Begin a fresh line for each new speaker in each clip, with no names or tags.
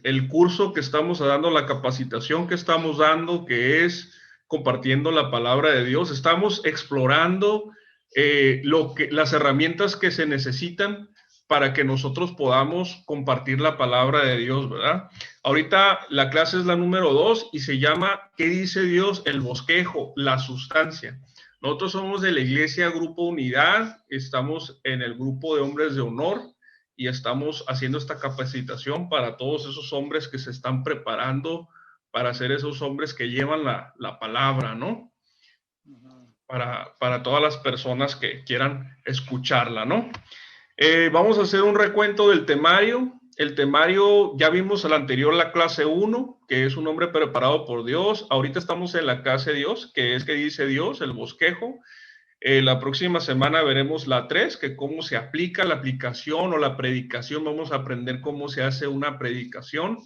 el curso que estamos dando, la capacitación que estamos dando, que es compartiendo la palabra de Dios. Estamos explorando las herramientas que se necesitan para que nosotros podamos compartir la palabra de Dios, ¿verdad? Ahorita la clase es la número 2 y se llama ¿Qué dice Dios? El bosquejo, la sustancia. Nosotros somos de la iglesia Grupo Unidad, estamos en el grupo de hombres de honor y estamos haciendo esta capacitación para todos esos hombres que se están preparando para ser esos hombres que llevan la palabra, ¿no? Para todas las personas que quieran escucharla, ¿no? Vamos a hacer un recuento del temario. El temario, ya vimos el anterior, la clase 1, que es un hombre preparado por Dios. Ahorita estamos en la clase Dios, que es que dice Dios, el bosquejo. La próxima semana veremos la 3, que cómo se aplica la aplicación o la predicación. Vamos a aprender cómo se hace una predicación.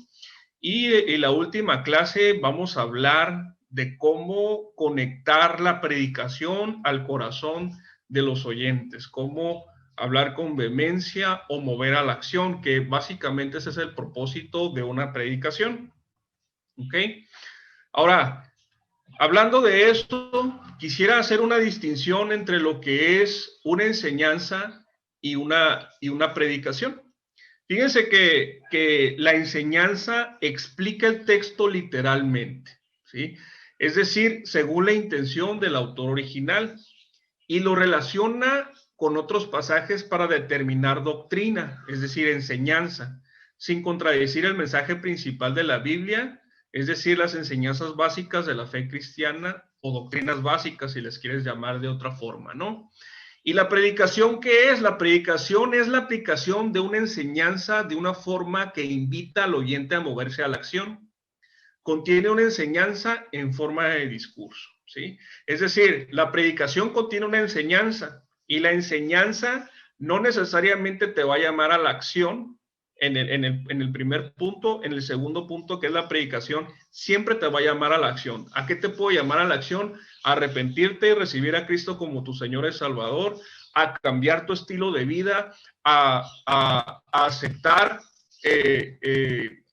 Y en la última clase vamos a hablar de cómo conectar la predicación al corazón de los oyentes, cómo hablar con vehemencia o mover a la acción, que básicamente ese es el propósito de una predicación. ¿Ok? Ahora, hablando de esto, quisiera hacer una distinción entre lo que es una enseñanza y una predicación. Fíjense que la enseñanza explica el texto literalmente, ¿sí? Es decir, según la intención del autor original, y lo relaciona con otros pasajes para determinar doctrina, es decir, enseñanza, sin contradecir el mensaje principal de la Biblia, es decir, las enseñanzas básicas de la fe cristiana o doctrinas básicas, si les quieres llamar de otra forma, ¿no? ¿Y la predicación qué es? La predicación es la aplicación de una enseñanza de una forma que invita al oyente a moverse a la acción. Contiene una enseñanza en forma de discurso, ¿sí? Es decir, la predicación contiene una enseñanza y la enseñanza no necesariamente te va a llamar a la acción en el primer punto. En el segundo punto, que es la predicación, siempre te va a llamar a la acción. ¿A qué te puedo llamar a la acción? A arrepentirte y recibir a Cristo como tu Señor y Salvador, a cambiar tu estilo de vida, a aceptar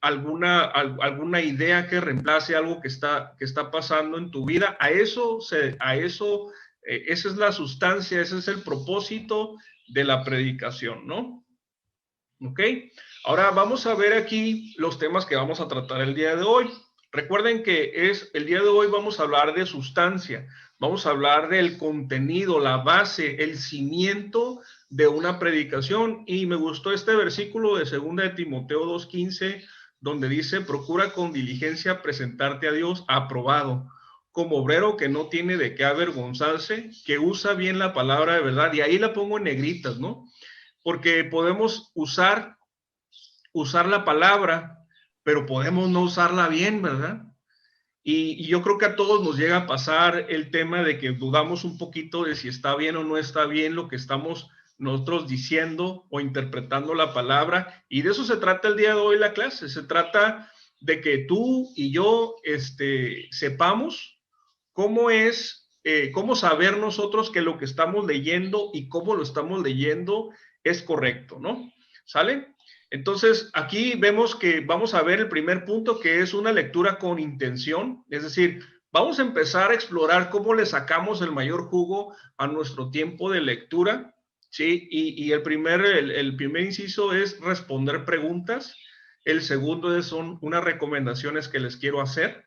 alguna idea que reemplace algo que está pasando en tu vida. Esa es la sustancia, ese es el propósito de la predicación, ¿no? ¿Ok? Ahora vamos a ver aquí los temas que vamos a tratar el día de hoy. Recuerden que el día de hoy vamos a hablar de sustancia, vamos a hablar del contenido, la base, el cimiento de una predicación. Y me gustó este versículo de 2 de Timoteo 2:15, donde dice: procura con diligencia presentarte a Dios aprobado, como obrero que no tiene de qué avergonzarse, que usa bien la palabra de verdad. Y ahí la pongo en negritas, ¿no? Porque podemos usar la palabra, pero podemos no usarla bien, ¿verdad? Y yo creo que a todos nos llega a pasar el tema de que dudamos un poquito de si está bien o no está bien lo que estamos nosotros diciendo o interpretando la palabra. Y de eso se trata el día de hoy la clase. Se trata de que tú y yo sepamos cómo saber nosotros que lo que estamos leyendo y cómo lo estamos leyendo es correcto, ¿no? ¿Sale? Entonces, aquí vemos que vamos a ver el primer punto, que es una lectura con intención. Es decir, vamos a empezar a explorar cómo le sacamos el mayor jugo a nuestro tiempo de lectura, ¿sí? Y el primer inciso es responder preguntas. El segundo son unas recomendaciones que les quiero hacer.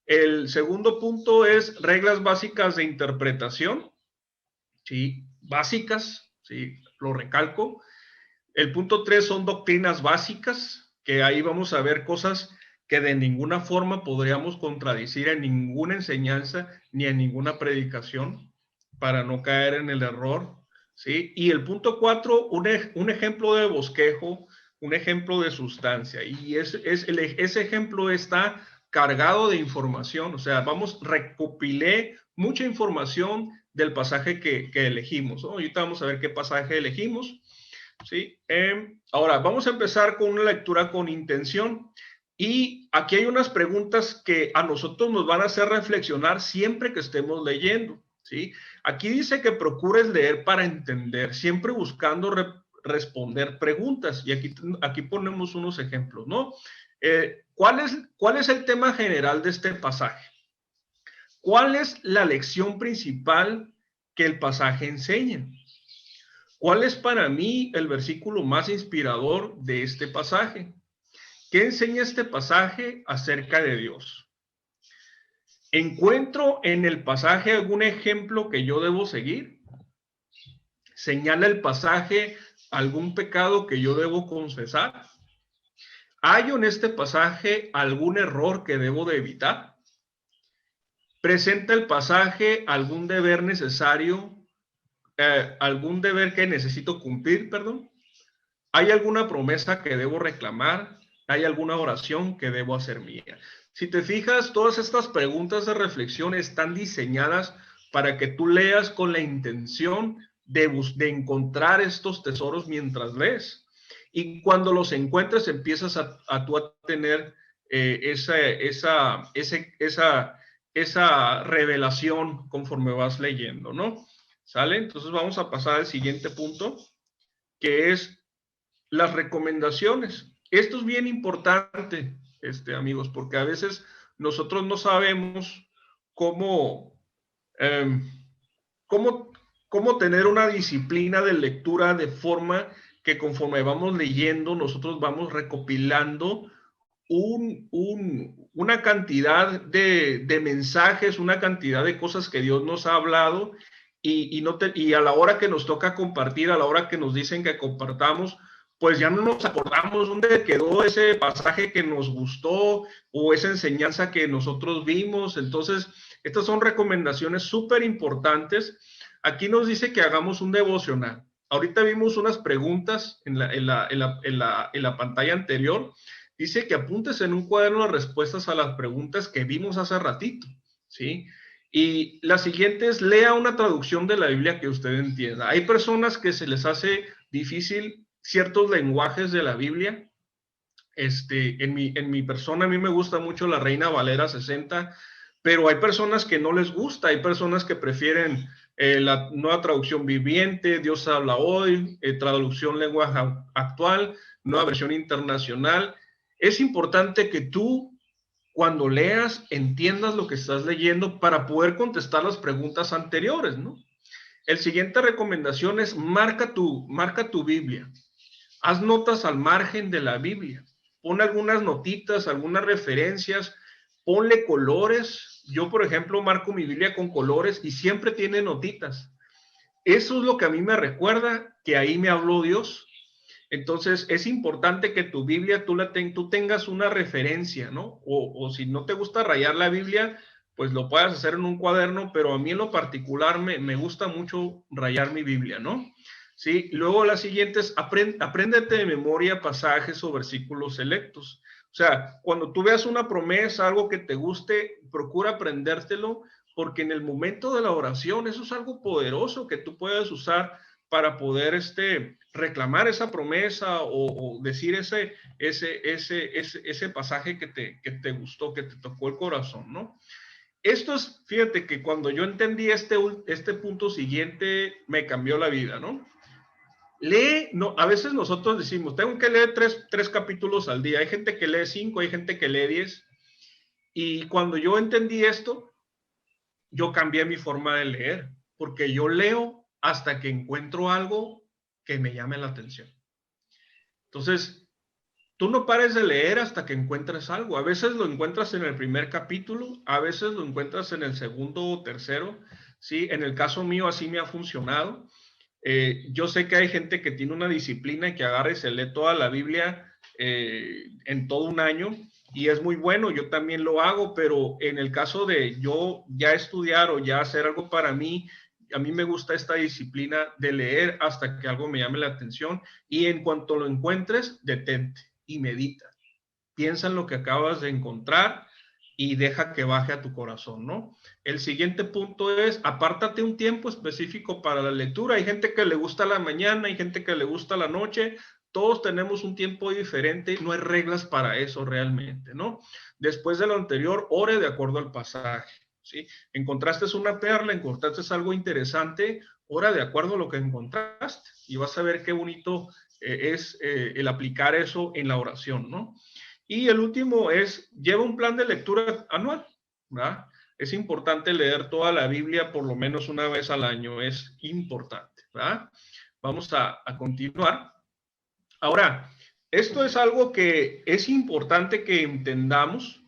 El segundo punto es reglas básicas de interpretación, ¿sí? Básicas, ¿sí? Lo recalco. El punto 3 son doctrinas básicas, que ahí vamos a ver cosas que de ninguna forma podríamos contradecir en ninguna enseñanza ni en ninguna predicación para no caer en el error, ¿sí? Y el punto 4, un ejemplo de bosquejo, un ejemplo de sustancia. Y ese ejemplo está cargado de información, o sea, recopilé mucha información del pasaje que elegimos, ¿no? Ahorita vamos a ver qué pasaje elegimos. ¿Sí? Ahora, vamos a empezar con una lectura con intención. Y aquí hay unas preguntas que a nosotros nos van a hacer reflexionar siempre que estemos leyendo, ¿sí? Aquí dice que procures leer para entender, siempre buscando responder preguntas. Y aquí ponemos unos ejemplos, ¿no? ¿Cuál es el tema general de este pasaje? ¿Cuál es la lección principal que el pasaje enseña? ¿Cuál es para mí el versículo más inspirador de este pasaje? ¿Qué enseña este pasaje acerca de Dios? ¿Encuentro en el pasaje algún ejemplo que yo debo seguir? ¿Señala el pasaje algún pecado que yo debo confesar? ¿Hay en este pasaje algún error que debo de evitar? ¿Presenta el pasaje algún deber necesario, algún deber que necesito cumplir, perdón? ¿Hay alguna promesa que debo reclamar? ¿Hay alguna oración que debo hacer mía? Si te fijas, todas estas preguntas de reflexión están diseñadas para que tú leas con la intención de encontrar estos tesoros mientras lees. Y cuando los encuentres, empiezas tú a tener esa revelación conforme vas leyendo, ¿no? ¿Sale? Entonces vamos a pasar al siguiente punto, que es las recomendaciones. Esto es bien importante, amigos, porque a veces nosotros no sabemos cómo, eh, cómo, cómo tener una disciplina de lectura de forma que conforme vamos leyendo, nosotros vamos recopilando una cantidad de mensajes, una cantidad de cosas que Dios nos ha hablado y a la hora que nos toca compartir, a la hora que nos dicen que compartamos, pues ya no nos acordamos dónde quedó ese pasaje que nos gustó o esa enseñanza que nosotros vimos. Entonces, estas son recomendaciones súper importantes. Aquí nos dice que hagamos un devocional. Ahorita vimos unas preguntas en la pantalla anterior. Dice que apuntes en un cuaderno las respuestas a las preguntas que vimos hace ratito, ¿sí? Y la siguiente es, lea una traducción de la Biblia que usted entienda. Hay personas que se les hace difícil ciertos lenguajes de la Biblia. En mi persona, a mí me gusta mucho la Reina Valera 60, pero hay personas que no les gusta, hay personas que prefieren la nueva traducción viviente, Dios habla hoy, traducción lenguaje actual, nueva versión internacional. Es importante que tú, cuando leas, entiendas lo que estás leyendo para poder contestar las preguntas anteriores, ¿no? El siguiente recomendación es marca tu Biblia. Haz notas al margen de la Biblia. Pon algunas notitas, algunas referencias, ponle colores. Yo, por ejemplo, marco mi Biblia con colores y siempre tiene notitas. Eso es lo que a mí me recuerda que ahí me habló Dios. Entonces, es importante que tu Biblia tú tengas una referencia, ¿no? O si no te gusta rayar la Biblia, pues lo puedas hacer en un cuaderno, pero a mí en lo particular me gusta mucho rayar mi Biblia, ¿no? Sí, luego la siguiente es apréndete de memoria pasajes o versículos selectos. O sea, cuando tú veas una promesa, algo que te guste, procura aprendértelo, porque en el momento de la oración eso es algo poderoso que tú puedes usar para poder reclamar esa promesa o decir ese pasaje que te gustó, que te tocó el corazón, ¿no? Esto es, fíjate que cuando yo entendí este punto siguiente, me cambió la vida, ¿no? Lee, no, a veces nosotros decimos, tengo que leer tres capítulos al día. Hay gente que lee 5, hay gente que lee 10. Y cuando yo entendí esto, yo cambié mi forma de leer, porque yo leo hasta que encuentro algo que me llame la atención. Entonces, tú no pares de leer hasta que encuentres algo. A veces lo encuentras en el primer capítulo, a veces lo encuentras en el segundo o tercero. Sí, en el caso mío así me ha funcionado. Yo sé que hay gente que tiene una disciplina y que agarra y se lee toda la Biblia en todo un año y es muy bueno, yo también lo hago, pero en el caso de yo ya estudiar o ya hacer algo para mí, a mí me gusta esta disciplina de leer hasta que algo me llame la atención y en cuanto lo encuentres, detente y medita. Piensa en lo que acabas de encontrar y deja que baje a tu corazón, ¿no? El siguiente punto es, apártate un tiempo específico para la lectura. Hay gente que le gusta la mañana, hay gente que le gusta la noche. Todos tenemos un tiempo diferente, no hay reglas para eso realmente, ¿no? Después de lo anterior, ore de acuerdo al pasaje, ¿sí? Encontraste una perla, encontraste algo interesante, ora de acuerdo a lo que encontraste y vas a ver qué bonito es el aplicar eso en la oración, ¿no? Y el último es, lleva un plan de lectura anual, ¿verdad? Es importante leer toda la Biblia por lo menos una vez al año, es importante, ¿verdad? Vamos a continuar. Ahora, esto es algo que es importante que entendamos.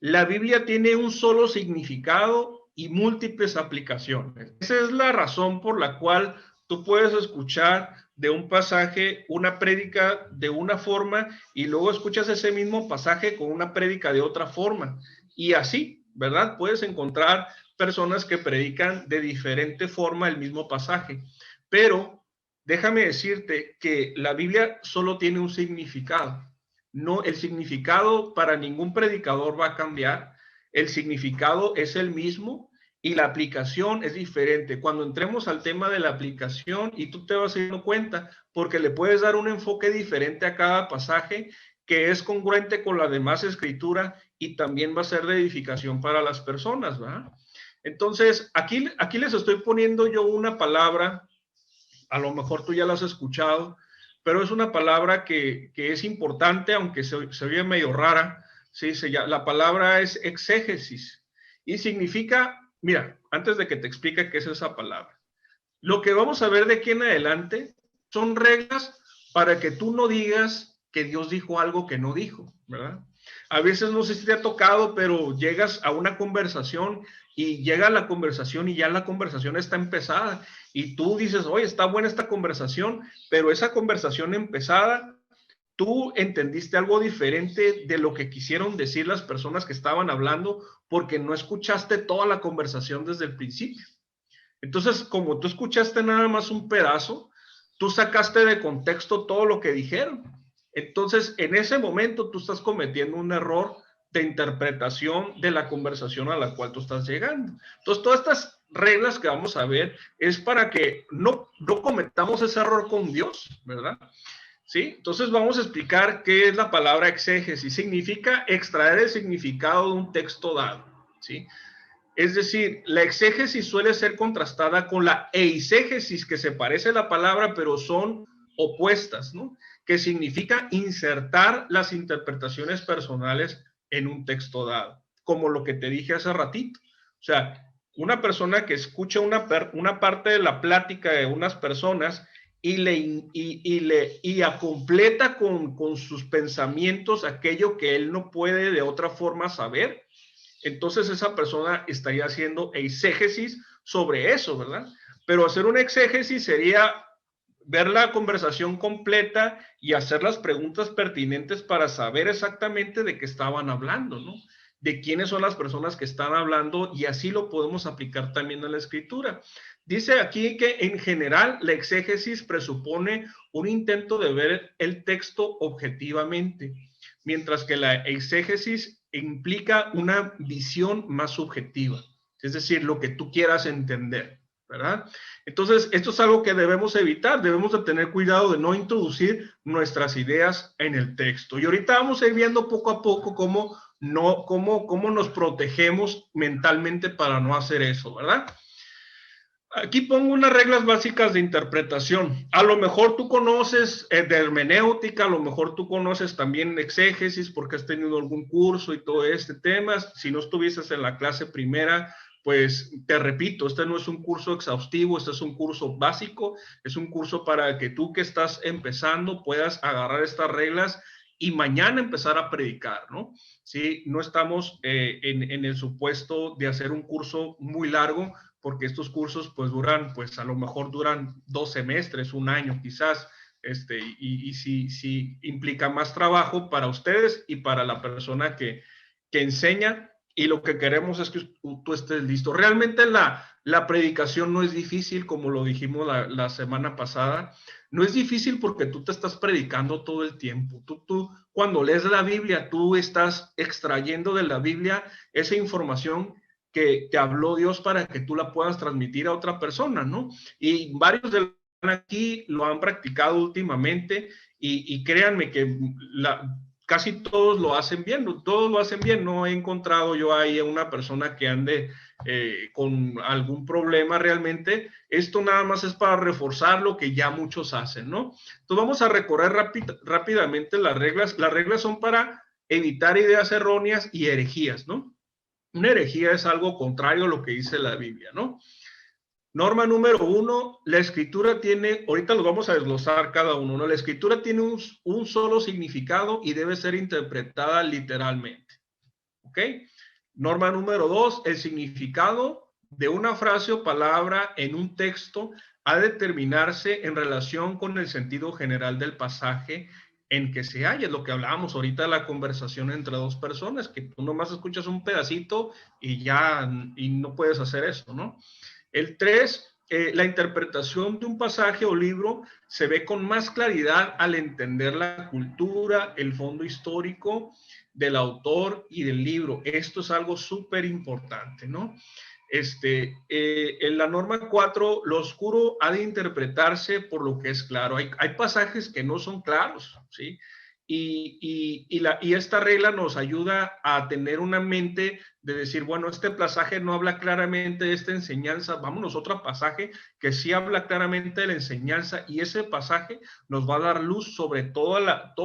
La Biblia tiene un solo significado y múltiples aplicaciones. Esa es la razón por la cual tú puedes escuchar de un pasaje una prédica de una forma y luego escuchas ese mismo pasaje con una prédica de otra forma. Y así, ¿verdad? Puedes encontrar personas que predican de diferente forma el mismo pasaje. Pero déjame decirte que la Biblia solo tiene un significado. No, el significado para ningún predicador va a cambiar. El significado es el mismo y la aplicación es diferente. Cuando entremos al tema de la aplicación, y tú te vas a dar cuenta, porque le puedes dar un enfoque diferente a cada pasaje que es congruente con la demás escritura y también va a ser de edificación para las personas, ¿verdad? Entonces, aquí les estoy poniendo yo una palabra, a lo mejor tú ya la has escuchado, pero es una palabra que es importante, aunque se oye medio rara. ¿Sí? La palabra es exégesis y significa, mira, antes de que te explique qué es esa palabra, lo que vamos a ver de aquí en adelante son reglas para que tú no digas que Dios dijo algo que no dijo, ¿verdad? A veces no sé si te ha tocado, pero llegas a una conversación y llega la conversación y ya la conversación está empezada y tú dices, oye, está buena esta conversación, pero esa conversación empezada, tú entendiste algo diferente de lo que quisieron decir las personas que estaban hablando porque no escuchaste toda la conversación desde el principio. Entonces, como tú escuchaste nada más un pedazo, tú sacaste de contexto todo lo que dijeron. Entonces, en ese momento tú estás cometiendo un error de interpretación de la conversación a la cual tú estás llegando. Entonces, todas estas reglas que vamos a ver es para que no cometamos ese error con Dios, ¿verdad? ¿Sí? Entonces vamos a explicar qué es la palabra exégesis. Significa extraer el significado de un texto dado, ¿sí? Es decir, la exégesis suele ser contrastada con la eisegesis, que se parece a la palabra, pero son opuestas, ¿no? Que significa insertar las interpretaciones personales en un texto dado, como lo que te dije hace ratito. O sea, una persona que escucha una parte de la plática de unas personas y completa con sus pensamientos aquello que él no puede de otra forma saber, entonces esa persona estaría haciendo exégesis sobre eso, ¿verdad? Pero hacer una exégesis sería ver la conversación completa y hacer las preguntas pertinentes para saber exactamente de qué estaban hablando, ¿no? De quiénes son las personas que están hablando y así lo podemos aplicar también a la escritura. Dice aquí que en general la exégesis presupone un intento de ver el texto objetivamente, mientras que la exégesis implica una visión más subjetiva, es decir, lo que tú quieras entender, ¿verdad? Entonces, esto es algo que debemos evitar, debemos de tener cuidado de no introducir nuestras ideas en el texto. Y ahorita vamos a ir viendo poco a poco cómo nos protegemos mentalmente para no hacer eso, ¿verdad? Aquí pongo unas reglas básicas de interpretación. A lo mejor tú conoces de hermenéutica, a lo mejor tú conoces también exégesis porque has tenido algún curso y todo este tema. Si no estuvieses en la clase primera, pues te repito, este no es un curso exhaustivo, este es un curso básico, es un curso para que tú que estás empezando puedas agarrar estas reglas y mañana empezar a predicar, ¿no? Sí, no estamos en el supuesto de hacer un curso muy largo, porque estos cursos pues duran, pues a lo mejor duran 2 semestres, un año quizás, y sí implica más trabajo para ustedes y para la persona que enseña, y lo que queremos es que tú estés listo. Realmente la predicación no es difícil, como lo dijimos la semana pasada, no es difícil porque tú te estás predicando todo el tiempo. Tú cuando lees la Biblia, tú estás extrayendo de la Biblia esa información que te habló Dios para que tú la puedas transmitir a otra persona, ¿no? Y varios de aquí lo han practicado últimamente y créanme que casi todos lo hacen bien, no he encontrado yo ahí a una persona que ande con algún problema realmente. Esto nada más es para reforzar lo que ya muchos hacen, ¿no? Entonces vamos a recorrer rápidamente las reglas son para evitar ideas erróneas y herejías, ¿no? Una herejía es algo contrario a lo que dice la Biblia, ¿no? Norma número 1, la escritura tiene, ahorita lo vamos a desglosar cada uno, ¿no? La escritura tiene un solo significado y debe ser interpretada literalmente, ¿ok? Norma número 2, el significado de una frase o palabra en un texto ha de determinarse en relación con el sentido general del pasaje en que se halla, lo que hablábamos ahorita de la conversación entre dos personas, que tú nomás escuchas un pedacito y ya, y no puedes hacer eso, ¿no? El 3, la interpretación de un pasaje o libro se ve con más claridad al entender la cultura, el fondo histórico del autor y del libro. Esto es algo súper importante, ¿no? En la norma 4, lo oscuro ha de interpretarse por lo que es claro. Hay pasajes que no son claros, ¿sí? Y esta regla nos ayuda a tener una mente de decir, bueno, este pasaje no habla claramente de esta enseñanza, vámonos a otro pasaje que sí habla claramente de la enseñanza, y ese pasaje nos va a dar luz sobre todo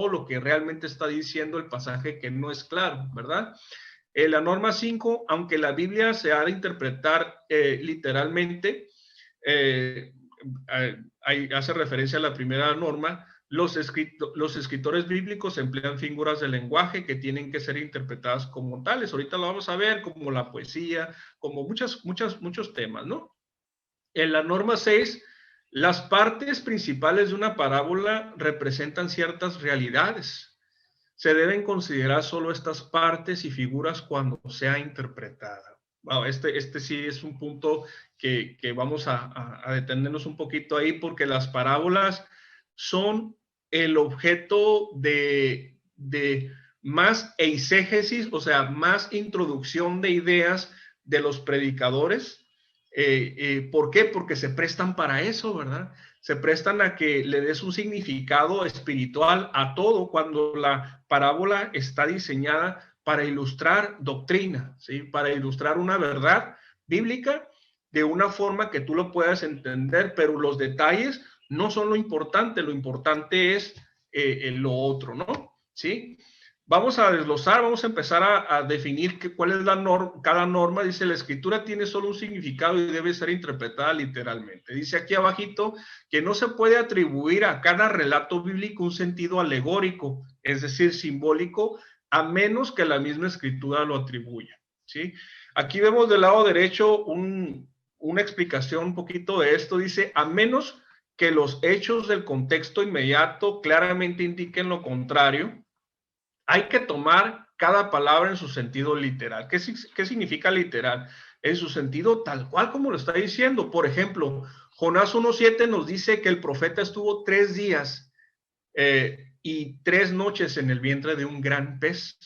lo que realmente está diciendo el pasaje que no es claro, ¿verdad? La norma 5, aunque la Biblia se ha de interpretar literalmente, eh, hace referencia a la primera norma, los escritores bíblicos emplean figuras de lenguaje que tienen que ser interpretadas como tales. Ahorita lo vamos a ver, como la poesía, como muchos temas, ¿no? En la norma 6, las partes principales de una parábola representan ciertas realidades. Se deben considerar solo estas partes y figuras cuando sea interpretada. Wow, este sí es un punto que vamos a detenernos un poquito ahí, porque las parábolas son el objeto de más eisegesis, o sea, más introducción de ideas de los predicadores. ¿Por qué? Porque se prestan para eso, ¿verdad? Se prestan a que le des un significado espiritual a todo cuando la parábola está diseñada para ilustrar doctrina, ¿sí? Para ilustrar una verdad bíblica de una forma que tú lo puedas entender, pero los detalles no son lo importante es lo otro, ¿no? ¿Sí? Vamos a desglosar, vamos a empezar a definir cuál es cada norma. Dice, la escritura tiene solo un significado y debe ser interpretada literalmente. Dice aquí abajito que no se puede atribuir a cada relato bíblico un sentido alegórico, es decir, simbólico, a menos que la misma escritura lo atribuya, ¿sí? Aquí vemos del lado derecho una explicación un poquito de esto. Dice, a menos que los hechos del contexto inmediato claramente indiquen lo contrario, hay que tomar cada palabra en su sentido literal. ¿Qué significa literal? En su sentido tal cual como lo está diciendo. Por ejemplo, Jonás 1:7 nos dice que el profeta estuvo 3 días y 3 noches en el vientre de un gran pez.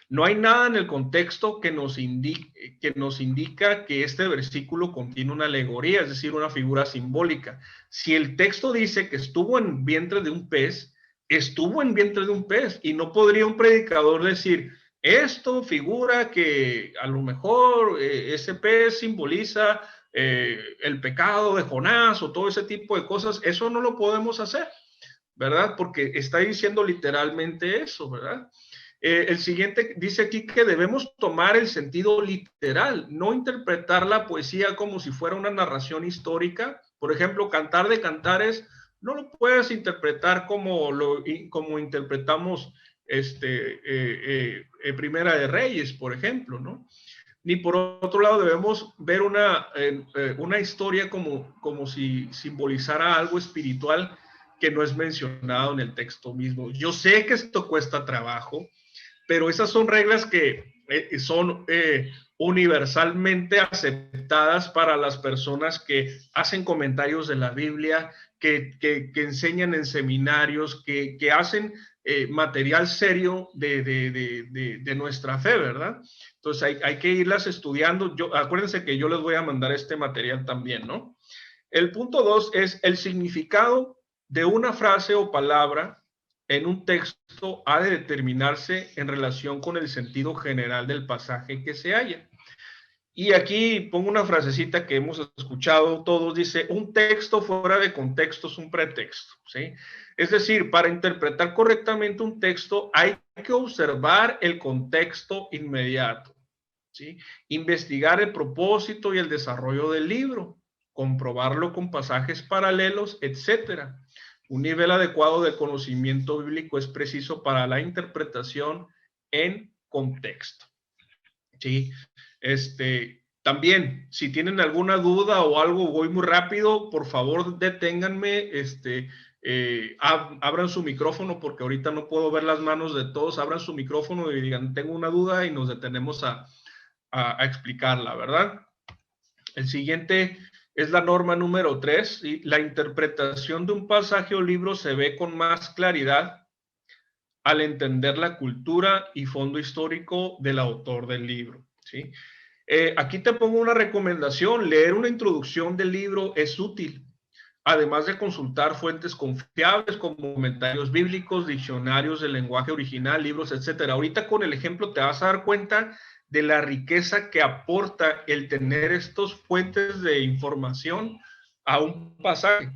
No hay nada en el contexto que nos indica que este versículo contiene una alegoría, es decir, una figura simbólica. Si el texto dice que estuvo en vientre de un pez, estuvo en vientre de un pez, y no podría un predicador decir, esto figura que a lo mejor ese pez simboliza el pecado de Jonás o todo ese tipo de cosas. Eso no lo podemos hacer, ¿verdad? Porque está diciendo literalmente eso, ¿verdad? El siguiente dice aquí que debemos tomar el sentido literal, no interpretar la poesía como si fuera una narración histórica. Por ejemplo, Cantar de Cantares no lo puedes interpretar como interpretamos Primera de Reyes, por ejemplo, ¿no? Ni por otro lado debemos ver una historia como si simbolizara algo espiritual que no es mencionado en el texto mismo. Yo sé que esto cuesta trabajo, pero esas son reglas que son universalmente aceptadas para las personas que hacen comentarios de la Biblia, que enseñan en seminarios, que hacen material serio de nuestra fe, ¿verdad? Entonces hay que irlas estudiando. Acuérdense que yo les voy a mandar este material también, ¿no? El punto 2 es el significado de una frase o palabra en un texto ha de determinarse en relación con el sentido general del pasaje que se halla. Y aquí pongo una frasecita que hemos escuchado todos, dice, un texto fuera de contexto es un pretexto, ¿sí? Es decir, para interpretar correctamente un texto hay que observar el contexto inmediato, ¿sí? Investigar el propósito y el desarrollo del libro, comprobarlo con pasajes paralelos, etcétera. Un nivel adecuado de conocimiento bíblico es preciso para la interpretación en contexto, ¿sí? También, si tienen alguna duda o algo, voy muy rápido, por favor deténganme, abran su micrófono porque ahorita no puedo ver las manos de todos, abran su micrófono y digan, tengo una duda y nos detenemos a explicarla, ¿verdad? El siguiente es la norma número 3, ¿sí? La interpretación de un pasaje o libro se ve con más claridad al entender la cultura y fondo histórico del autor del libro, ¿sí? Aquí te pongo una recomendación, leer una introducción del libro es útil, además de consultar fuentes confiables como comentarios bíblicos, diccionarios del lenguaje original, libros, etcétera. Ahorita con el ejemplo te vas a dar cuenta de la riqueza que aporta el tener estos fuentes de información a un pasaje.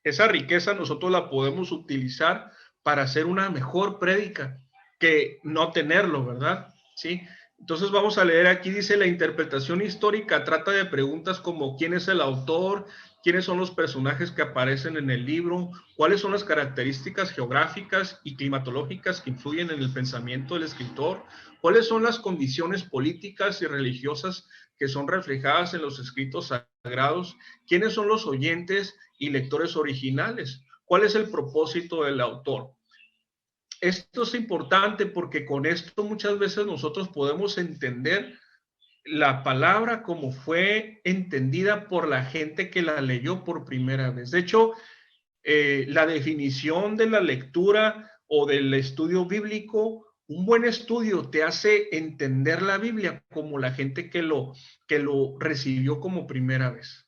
Esa riqueza nosotros la podemos utilizar para hacer una mejor prédica que no tenerlo, ¿verdad? Sí. Entonces vamos a leer aquí, dice, la interpretación histórica trata de preguntas como quién es el autor, quiénes son los personajes que aparecen en el libro, cuáles son las características geográficas y climatológicas que influyen en el pensamiento del escritor, cuáles son las condiciones políticas y religiosas que son reflejadas en los escritos sagrados, quiénes son los oyentes y lectores originales, cuál es el propósito del autor. Esto es importante porque con esto muchas veces nosotros podemos entender la palabra como fue entendida por la gente que la leyó por primera vez. De hecho, la definición de la lectura o del estudio bíblico, un buen estudio te hace entender la Biblia como la gente que lo recibió como primera vez.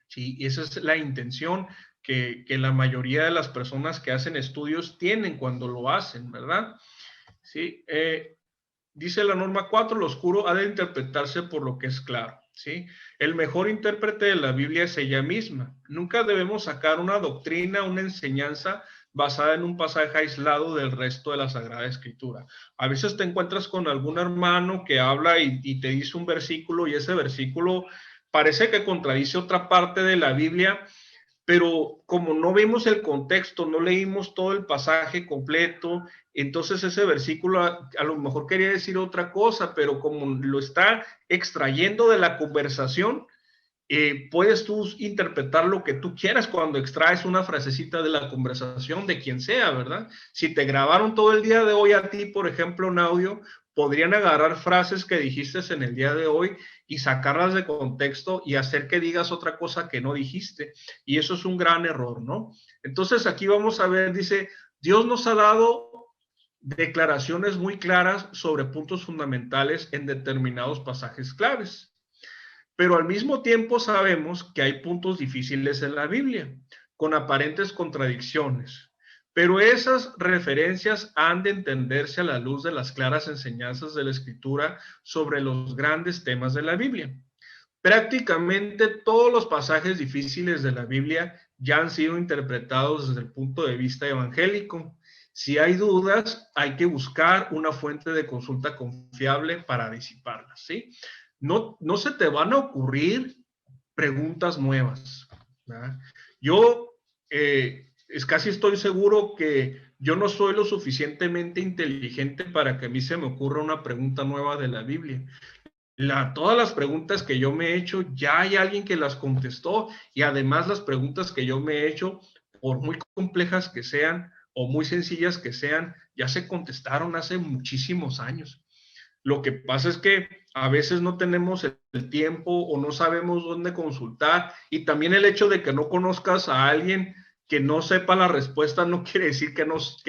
Sí, y esa es la intención que la mayoría de las personas que hacen estudios tienen cuando lo hacen, ¿verdad? Sí, dice la norma 4, lo oscuro ha de interpretarse por lo que es claro, ¿sí? El mejor intérprete de la Biblia es ella misma. Nunca debemos sacar una doctrina, una enseñanza basada en un pasaje aislado del resto de la Sagrada Escritura. A veces te encuentras con algún hermano que habla y te dice un versículo y ese versículo parece que contradice otra parte de la Biblia, pero como no vimos el contexto, no leímos todo el pasaje completo, entonces ese versículo a lo mejor quería decir otra cosa, pero como lo está extrayendo de la conversación, puedes tú interpretar lo que tú quieras cuando extraes una frasecita de la conversación de quien sea, ¿verdad? Si te grabaron todo el día de hoy a ti, por ejemplo, en audio, podrían agarrar frases que dijiste en el día de hoy y sacarlas de contexto y hacer que digas otra cosa que no dijiste. Y eso es un gran error, ¿no? Entonces aquí vamos a ver, dice, Dios nos ha dado declaraciones muy claras sobre puntos fundamentales en determinados pasajes claves. Pero al mismo tiempo sabemos que hay puntos difíciles en la Biblia, con aparentes contradicciones. Pero esas referencias han de entenderse a la luz de las claras enseñanzas de la Escritura sobre los grandes temas de la Biblia. Prácticamente todos los pasajes difíciles de la Biblia ya han sido interpretados desde el punto de vista evangélico. Si hay dudas, hay que buscar una fuente de consulta confiable para disiparlas, ¿sí? No se te van a ocurrir preguntas nuevas, ¿verdad? Yo casi estoy seguro que yo no soy lo suficientemente inteligente para que a mí se me ocurra una pregunta nueva de la Biblia. Todas las preguntas que yo me he hecho, ya hay alguien que las contestó y además las preguntas que yo me he hecho, por muy complejas que sean o muy sencillas que sean, ya se contestaron hace muchísimos años. Lo que pasa es que a veces no tenemos el tiempo o no sabemos dónde consultar y también el hecho de que no conozcas a alguien que no sepa la respuesta no quiere decir que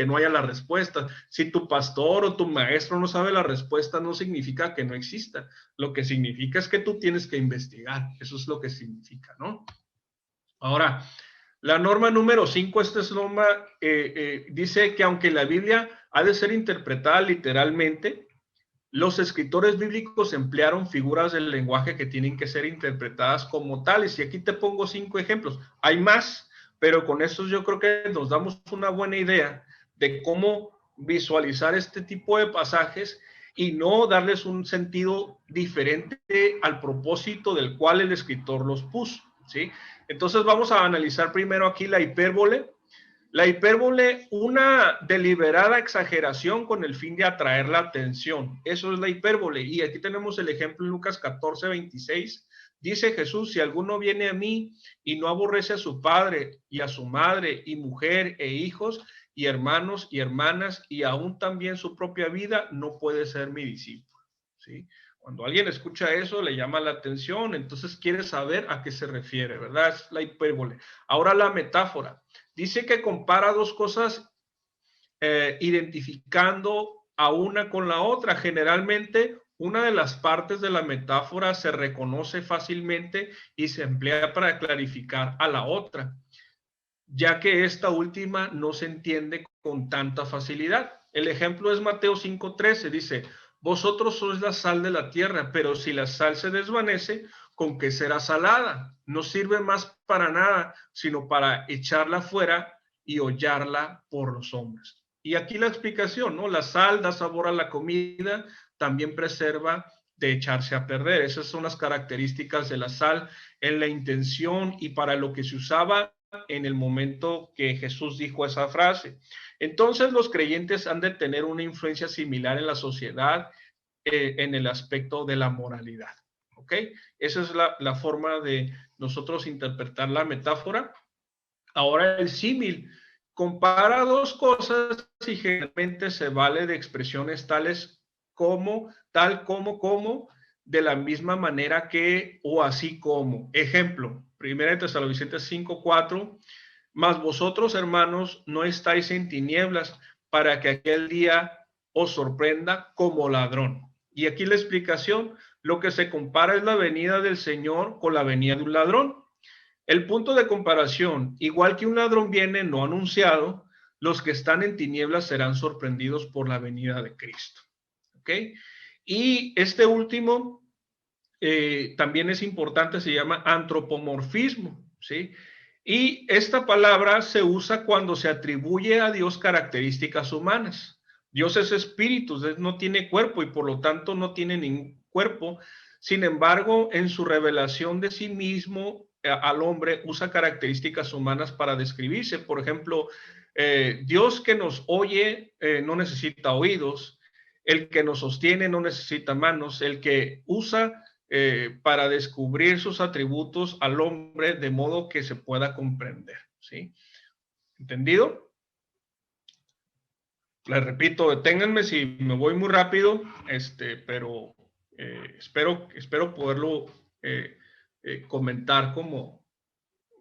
no haya la respuesta. Si tu pastor o tu maestro no sabe la respuesta, no significa que no exista. Lo que significa es que tú tienes que investigar. Eso es lo que significa, ¿no? Ahora, la norma número 5, esta es norma, dice que aunque la Biblia ha de ser interpretada literalmente, los escritores bíblicos emplearon figuras del lenguaje que tienen que ser interpretadas como tales. Y aquí te pongo 5 ejemplos. Hay más, pero con esto yo creo que nos damos una buena idea de cómo visualizar este tipo de pasajes y no darles un sentido diferente al propósito del cual el escritor los puso, ¿sí? Entonces vamos a analizar primero aquí la hipérbole. La hipérbole, una deliberada exageración con el fin de atraer la atención. Eso es la hipérbole. Y aquí tenemos el ejemplo en Lucas 14:26. Dice Jesús, si alguno viene a mí y no aborrece a su padre y a su madre y mujer e hijos y hermanos y hermanas y aún también su propia vida, no puede ser mi discípulo, ¿sí? Cuando alguien escucha eso, le llama la atención, entonces quiere saber a qué se refiere, ¿verdad? Es la hipérbole. Ahora la metáfora. Dice que compara dos cosas identificando a una con la otra. Generalmente, una de las partes de la metáfora se reconoce fácilmente y se emplea para clarificar a la otra, ya que esta última no se entiende con tanta facilidad. El ejemplo es Mateo 5:13, dice, vosotros sois la sal de la tierra, pero si la sal se desvanece, ¿con qué será salada? No sirve más para nada, sino para echarla fuera y hollarla por los hombres. Y aquí la explicación, ¿no? La sal da sabor a la comida, también preserva de echarse a perder. Esas son las características de la sal en la intención y para lo que se usaba en el momento que Jesús dijo esa frase. Entonces los creyentes han de tener una influencia similar en la sociedad en el aspecto de la moralidad. ¿Ok? Esa es la forma de nosotros interpretar la metáfora. Ahora el símil compara dos cosas y generalmente se vale de expresiones tales como, tal como, de la misma manera que o así como. Ejemplo, 1 Tesalonicenses 5:4, mas vosotros, hermanos, no estáis en tinieblas para que aquel día os sorprenda como ladrón. Y aquí la explicación, lo que se compara es la venida del Señor con la venida de un ladrón. El punto de comparación, igual que un ladrón viene no anunciado, los que están en tinieblas serán sorprendidos por la venida de Cristo. ¿Ok? Y este último también es importante, se llama antropomorfismo, ¿sí? Y esta palabra se usa cuando se atribuye a Dios características humanas. Dios es espíritu, no tiene cuerpo y por lo tanto no tiene ningún cuerpo. Sin embargo, en su revelación de sí mismo al hombre usa características humanas para describirse. Por ejemplo, Dios que nos oye no necesita oídos, el que nos sostiene no necesita manos, el que usa para descubrir sus atributos al hombre de modo que se pueda comprender, ¿sí? ¿Entendido? Les repito, deténganme si me voy muy rápido, pero espero poderlo comentar como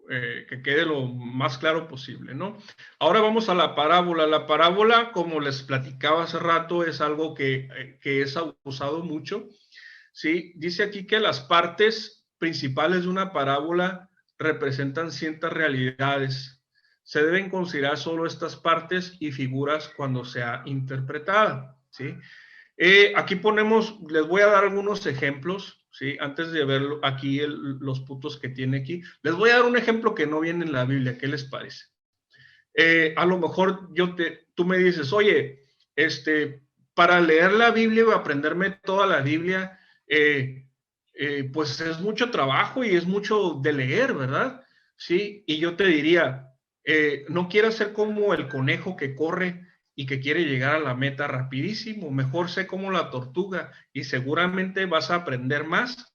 que quede lo más claro posible, ¿no? Ahora vamos a la parábola. La parábola, como les platicaba hace rato, es algo que es usado mucho. Sí, dice aquí que las partes principales de una parábola representan ciertas realidades. Se deben considerar solo estas partes y figuras cuando sea interpretada, ¿sí? Aquí ponemos, les voy a dar algunos ejemplos, ¿sí? Antes de ver aquí los puntos que tiene aquí, les voy a dar un ejemplo que no viene en la Biblia. ¿Qué les parece? A lo mejor tú me dices, oye, para leer la Biblia o aprenderme toda la Biblia, pues es mucho trabajo y es mucho de leer, ¿verdad? Sí, y yo te diría, no quieras ser como el conejo que corre y que quiere llegar a la meta rapidísimo, mejor sé como la tortuga y seguramente vas a aprender más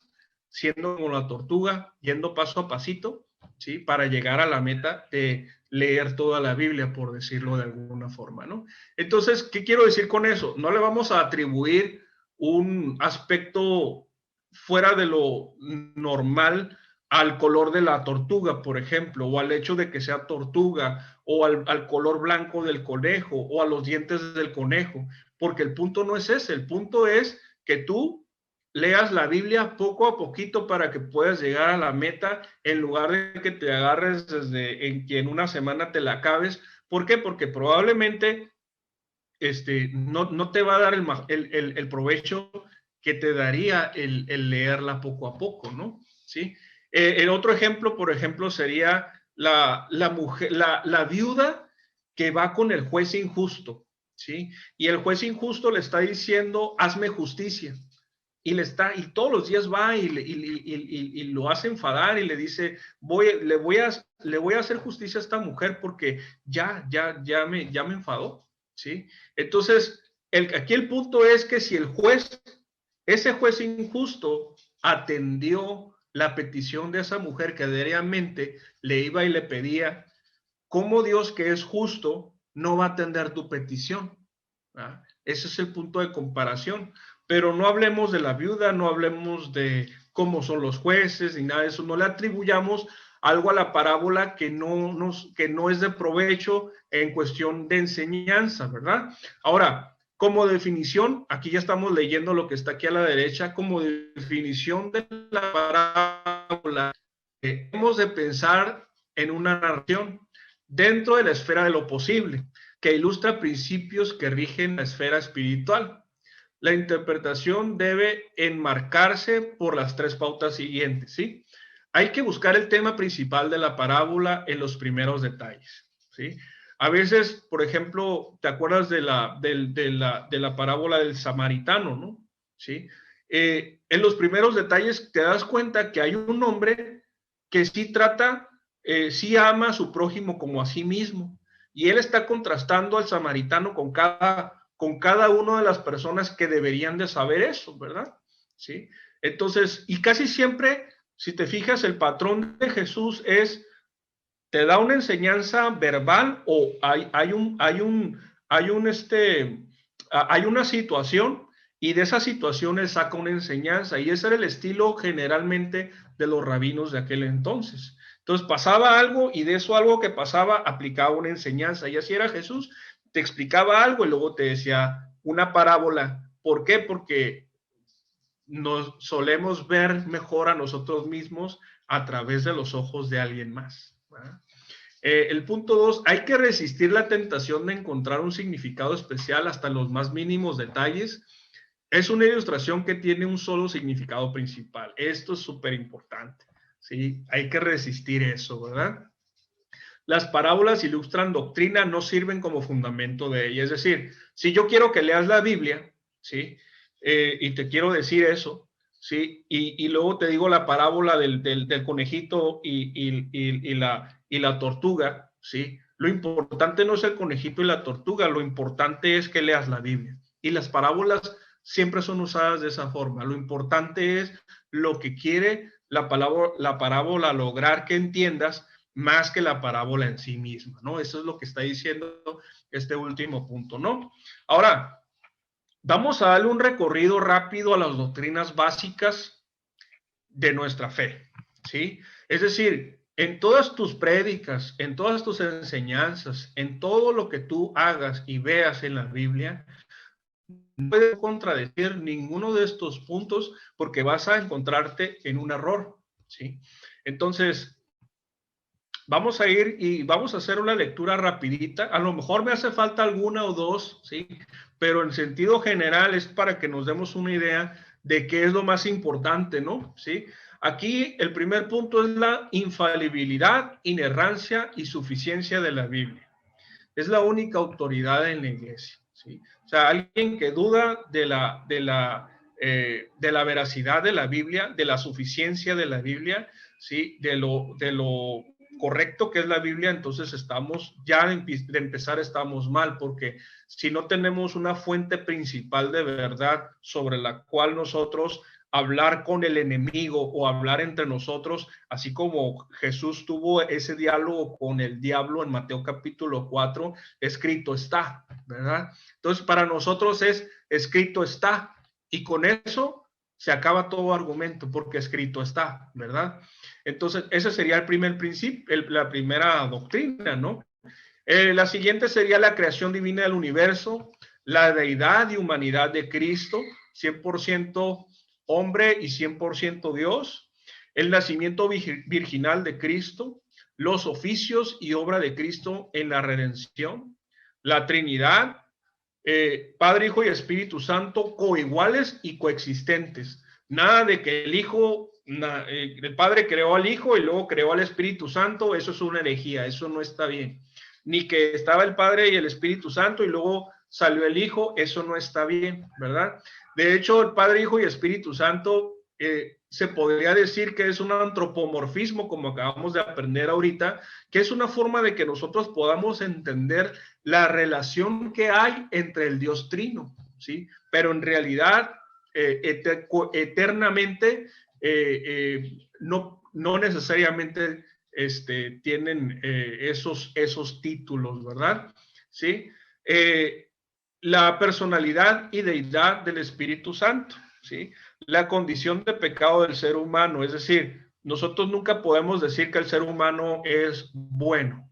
siendo como la tortuga, yendo paso a pasito, ¿sí? Para llegar a la meta de leer toda la Biblia, por decirlo de alguna forma, ¿no? Entonces, ¿qué quiero decir con eso? No le vamos a atribuir un aspecto fuera de lo normal al color de la tortuga, por ejemplo, o al hecho de que sea tortuga, o al color blanco del conejo, o a los dientes del conejo, porque el punto no es ese, el punto es que tú leas la Biblia poco a poquito para que puedas llegar a la meta en lugar de que te agarres desde en que en una semana te la acabes. ¿Por qué? Porque probablemente no te va a dar el provecho que te daría el leerla poco a poco, ¿no? ¿Sí? El otro ejemplo, por ejemplo, sería la mujer, la viuda que va con el juez injusto, ¿sí? Y el juez injusto le está diciendo, hazme justicia. Y todos los días va y lo hace enfadar y le dice, le voy a hacer justicia a esta mujer porque ya me enfadó, ¿sí? Entonces, aquí el punto es que si ese juez injusto atendió la petición de esa mujer que diariamente le iba y le pedía, ¿cómo Dios, que es justo, no va a atender tu petición? ¿Ah? Ese es el punto de comparación. Pero no hablemos de la viuda, no hablemos de cómo son los jueces ni nada de eso. No le atribuyamos algo a la parábola que no es de provecho en cuestión de enseñanza, ¿verdad? Ahora, como definición, aquí ya estamos leyendo lo que está aquí a la derecha, como definición de la parábola, hemos de pensar en una narración dentro de la esfera de lo posible, que ilustra principios que rigen la esfera espiritual. La interpretación debe enmarcarse por las tres pautas siguientes, ¿sí? Hay que buscar el tema principal de la parábola en los primeros detalles, ¿sí? A veces, por ejemplo, ¿te acuerdas de la parábola del samaritano, ¿no? ¿Sí? En los primeros detalles te das cuenta que hay un hombre que sí trata, sí ama a su prójimo como a sí mismo, y él está contrastando al samaritano con cada una de las personas que deberían de saber eso, ¿verdad? ¿Sí? Entonces, y casi siempre, si te fijas, el patrón de Jesús es, te da una enseñanza verbal o hay una situación y de esa situación él saca una enseñanza y ese era el estilo generalmente de los rabinos de aquel entonces. Entonces pasaba algo y de eso algo que pasaba aplicaba una enseñanza y así era Jesús, te explicaba algo y luego te decía una parábola. ¿Por qué? Porque nos solemos ver mejor a nosotros mismos a través de los ojos de alguien más, ¿verdad? El punto 2, hay que resistir la tentación de encontrar un significado especial hasta los más mínimos detalles. Es una ilustración que tiene un solo significado principal. Esto es súper importante, ¿sí? Hay que resistir eso, ¿verdad? Las parábolas ilustran doctrina, no sirven como fundamento de ella. Es decir, si yo quiero que leas la Biblia, ¿sí? Y te quiero decir eso, ¿sí? Y luego te digo la parábola del conejito y la tortuga, ¿sí? Lo importante no es el conejito y la tortuga, lo importante es que leas la Biblia. Y las parábolas siempre son usadas de esa forma. Lo importante es lo que quiere la parábola lograr que entiendas más que la parábola en sí misma, ¿no? Eso es lo que está diciendo este último punto, ¿no? Ahora, vamos a darle un recorrido rápido a las doctrinas básicas de nuestra fe, ¿sí? Es decir, en todas tus prédicas, en todas tus enseñanzas, en todo lo que tú hagas y veas en la Biblia, no puedes contradecir ninguno de estos puntos porque vas a encontrarte en un error, ¿sí? Entonces, vamos a ir y vamos a hacer una lectura rapidita. A lo mejor me hace falta alguna o dos, ¿sí? Pero en sentido general es para que nos demos una idea de qué es lo más importante, ¿no? ¿Sí? Aquí el primer punto es la infalibilidad, inerrancia y suficiencia de la Biblia. Es la única autoridad en la iglesia, ¿sí? O sea, alguien que duda de la veracidad de la Biblia, de la suficiencia de la Biblia, ¿sí? De lo correcto que es la Biblia, entonces de empezar estamos mal, porque si no tenemos una fuente principal de verdad sobre la cual nosotros hablar con el enemigo o hablar entre nosotros, así como Jesús tuvo ese diálogo con el diablo en Mateo capítulo 4, escrito está, ¿verdad? Entonces para nosotros es escrito está y con eso se acaba todo argumento porque escrito está, ¿verdad? Entonces, ese sería el primer principio, la primera doctrina, ¿no? La siguiente sería la creación divina del universo, la deidad y humanidad de Cristo, 100% hombre y 100% Dios, el nacimiento virginal de Cristo, los oficios y obra de Cristo en la redención, la Trinidad, Padre, Hijo y Espíritu Santo, coiguales y coexistentes. Nada de que el Hijo El Padre creó al Hijo y luego creó al Espíritu Santo, eso es una herejía, eso no está bien. Ni que estaba el Padre y el Espíritu Santo y luego salió el Hijo, eso no está bien, ¿verdad? De hecho, el Padre, Hijo y Espíritu Santo se podría decir que es un antropomorfismo, como acabamos de aprender ahorita, que es una forma de que nosotros podamos entender la relación que hay entre el Dios Trino, ¿sí? Pero en realidad, eternamente, no necesariamente tienen esos títulos, ¿verdad? ¿Sí? La personalidad y deidad del Espíritu Santo, ¿sí? La condición de pecado del ser humano, es decir, nosotros nunca podemos decir que el ser humano es bueno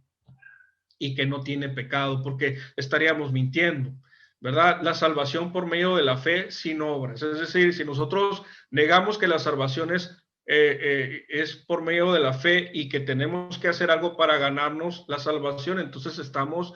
y que no tiene pecado, porque estaríamos mintiendo, ¿verdad? La salvación por medio de la fe sin obras, es decir, si nosotros negamos que la salvación es por medio de la fe y que tenemos que hacer algo para ganarnos la salvación, entonces estamos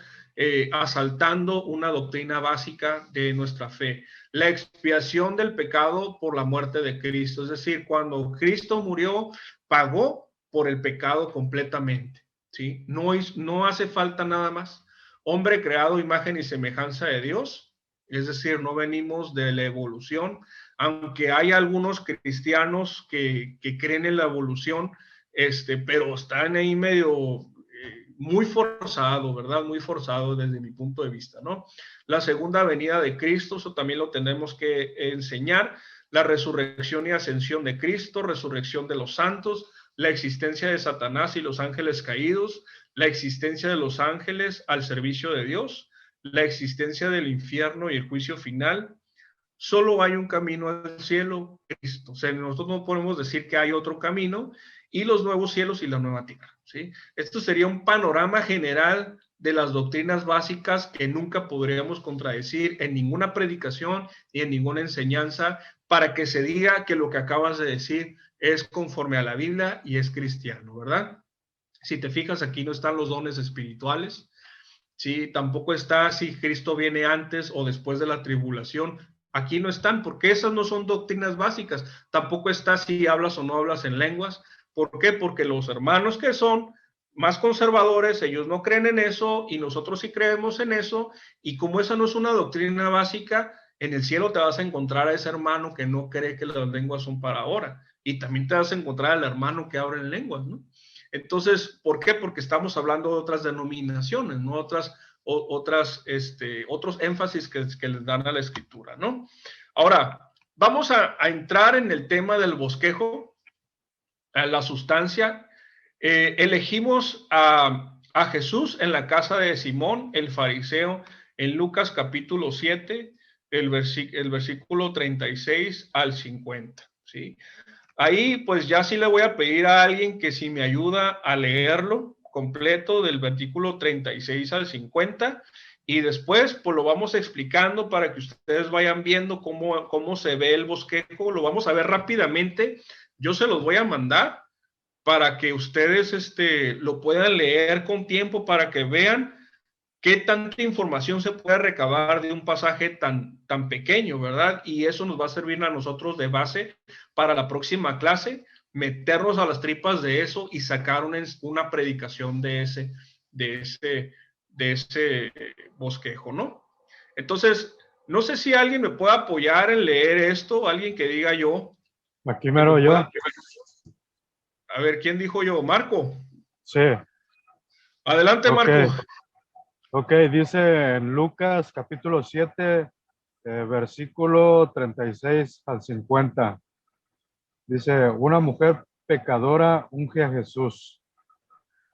asaltando una doctrina básica de nuestra fe. La expiación del pecado por la muerte de Cristo, es decir, cuando Cristo murió, pagó por el pecado completamente. ¿Sí? No hace falta nada más. Hombre creado imagen y semejanza de Dios, es decir, no venimos de la evolución, aunque hay algunos cristianos que creen en la evolución, pero están ahí medio muy forzado, ¿verdad? Muy forzado desde mi punto de vista, ¿no? La segunda venida de Cristo, eso también lo tenemos que enseñar, la resurrección y ascensión de Cristo, resurrección de los santos, la existencia de Satanás y los ángeles caídos, la existencia de los ángeles al servicio de Dios, la existencia del infierno y el juicio final. Solo hay un camino al cielo, Cristo. O sea, nosotros no podemos decir que hay otro camino y los nuevos cielos y la nueva tierra, ¿sí? Esto sería un panorama general de las doctrinas básicas que nunca podríamos contradecir en ninguna predicación y en ninguna enseñanza para que se diga que lo que acabas de decir es conforme a la Biblia y es cristiano, ¿verdad? Si te fijas, aquí no están los dones espirituales, ¿sí? Tampoco está si Cristo viene antes o después de la tribulación. Aquí no están, porque esas no son doctrinas básicas. Tampoco está si hablas o no hablas en lenguas. ¿Por qué? Porque los hermanos que son más conservadores, ellos no creen en eso y nosotros sí creemos en eso. Y como esa no es una doctrina básica, en el cielo te vas a encontrar a ese hermano que no cree que las lenguas son para ahora. Y también te vas a encontrar al hermano que habla en lenguas, ¿no? Entonces, ¿por qué? Porque estamos hablando de otras denominaciones, ¿no? Otros énfasis que les dan a la escritura, ¿no? Ahora, vamos a entrar en el tema del bosquejo, a la sustancia. Elegimos a Jesús en la casa de Simón, el fariseo, en Lucas capítulo 7, el versículo 36 al 50, ¿sí? Ahí pues ya sí le voy a pedir a alguien que si me ayuda a leerlo completo del versículo 36 al 50 y después pues lo vamos explicando para que ustedes vayan viendo cómo se ve el bosquejo, lo vamos a ver rápidamente, yo se los voy a mandar para que ustedes lo puedan leer con tiempo para que vean qué tanta información se puede recabar de un pasaje tan pequeño, ¿verdad? Y eso nos va a servir a nosotros de base para la próxima clase, meternos a las tripas de eso y sacar una predicación de ese bosquejo, ¿no? Entonces, no sé si alguien me puede apoyar en leer esto, alguien que diga yo.
Aquí mero yo.
A ver, ¿quién dijo yo? Marco.
Sí.
Adelante,
Okay.
Marco.
Ok, dice en Lucas capítulo 7, versículo 36 al 50. Dice, una mujer pecadora unge a Jesús.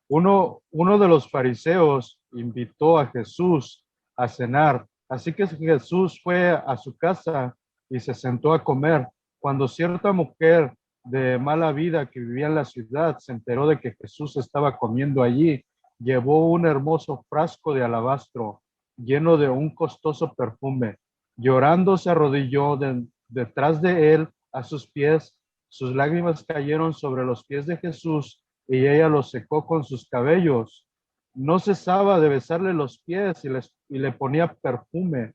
Uno de los fariseos invitó a Jesús a cenar. Así que Jesús fue a su casa y se sentó a comer. Cuando cierta mujer de mala vida que vivía en la ciudad se enteró de que Jesús estaba comiendo allí, llevó un hermoso frasco de alabastro lleno de un costoso perfume. Llorando se arrodilló detrás de él a sus pies. Sus lágrimas cayeron sobre los pies de Jesús y ella los secó con sus cabellos. No cesaba de besarle los pies y le ponía perfume.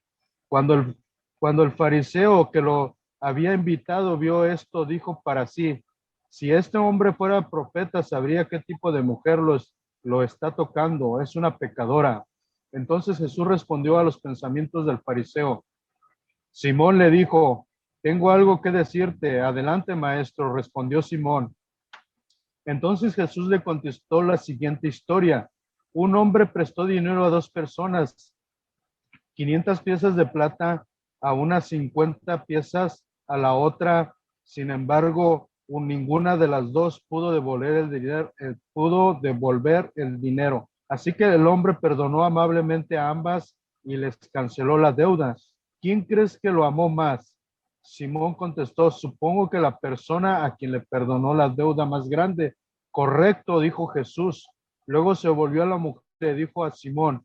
Cuando el fariseo que lo había invitado vio esto, dijo para sí, Si este hombre fuera profeta, sabría qué tipo de mujer lo está tocando. Es una pecadora. Entonces Jesús respondió a los pensamientos del fariseo. Simón le dijo, tengo algo que decirte. Adelante, maestro, respondió Simón. Entonces Jesús le contestó la siguiente historia. Un hombre prestó dinero a dos personas, 500 piezas de plata a unas 50 piezas a la otra. Sin embargo, ninguna de las dos pudo devolver el dinero. Así que el hombre perdonó amablemente a ambas y les canceló las deudas. ¿Quién crees que lo amó más? Simón contestó, supongo que la persona a quien le perdonó la deuda más grande. Correcto, dijo Jesús. Luego se volvió a la mujer y le dijo a Simón,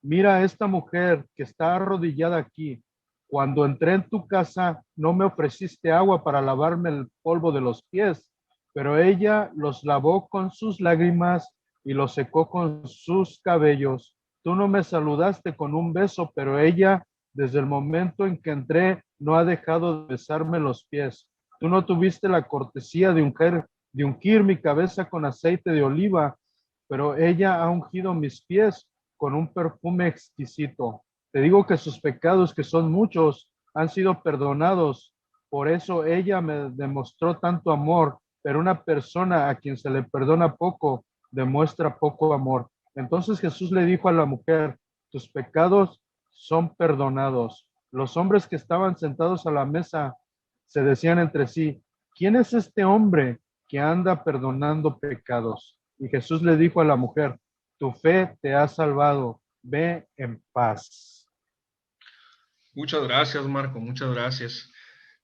mira a esta mujer que está arrodillada aquí. Cuando entré en tu casa, no me ofreciste agua para lavarme el polvo de los pies, pero ella los lavó con sus lágrimas y los secó con sus cabellos. Tú no me saludaste con un beso, pero ella, desde el momento en que entré, no ha dejado de besarme los pies. Tú no tuviste la cortesía de ungir mi cabeza con aceite de oliva, pero ella ha ungido mis pies con un perfume exquisito. Te digo que sus pecados, que son muchos, han sido perdonados. Por eso ella me demostró tanto amor, pero una persona a quien se le perdona poco, demuestra poco amor. Entonces Jesús le dijo a la mujer, tus pecados son perdonados. Los hombres que estaban sentados a la mesa se decían entre sí, ¿quién es este hombre que anda perdonando pecados? Y Jesús le dijo a la mujer, tu fe te ha salvado, ve en paz.
Muchas gracias, Marco, muchas gracias.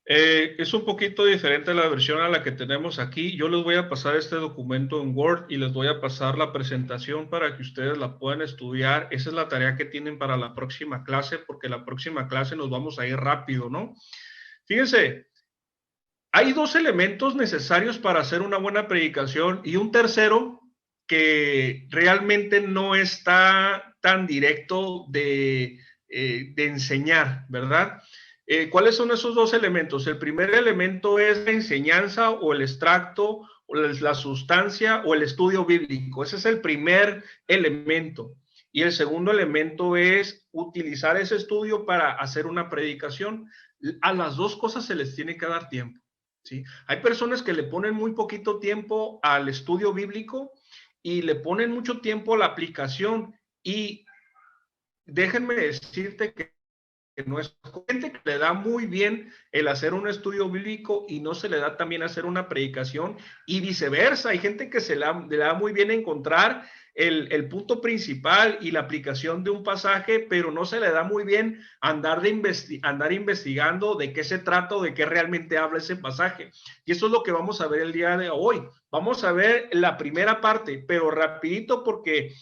Es un poquito diferente la versión a la que tenemos aquí. Yo les voy a pasar este documento en Word y les voy a pasar la presentación para que ustedes la puedan estudiar. Esa es la tarea que tienen para la próxima clase, porque la próxima clase nos vamos a ir rápido, ¿no? Fíjense, hay dos elementos necesarios para hacer una buena predicación y un tercero que realmente no está tan directo de enseñar, ¿verdad? ¿Cuáles son esos dos elementos? El primer elemento es la enseñanza o el extracto o la sustancia o el estudio bíblico. Ese es el primer elemento. Y el segundo elemento es utilizar ese estudio para hacer una predicación. A las dos cosas se les tiene que dar tiempo, ¿sí? Hay personas que le ponen muy poquito tiempo al estudio bíblico y le ponen mucho tiempo a la aplicación. Y déjenme decirte que no es gente que le da muy bien el hacer un estudio bíblico y no se le da también hacer una predicación y viceversa. Hay gente que le da muy bien encontrar el punto principal y la aplicación de un pasaje, pero no se le da muy bien andar investigando de qué se trata o de qué realmente habla ese pasaje. Y eso es lo que vamos a ver el día de hoy. Vamos a ver la primera parte, pero rapidito porque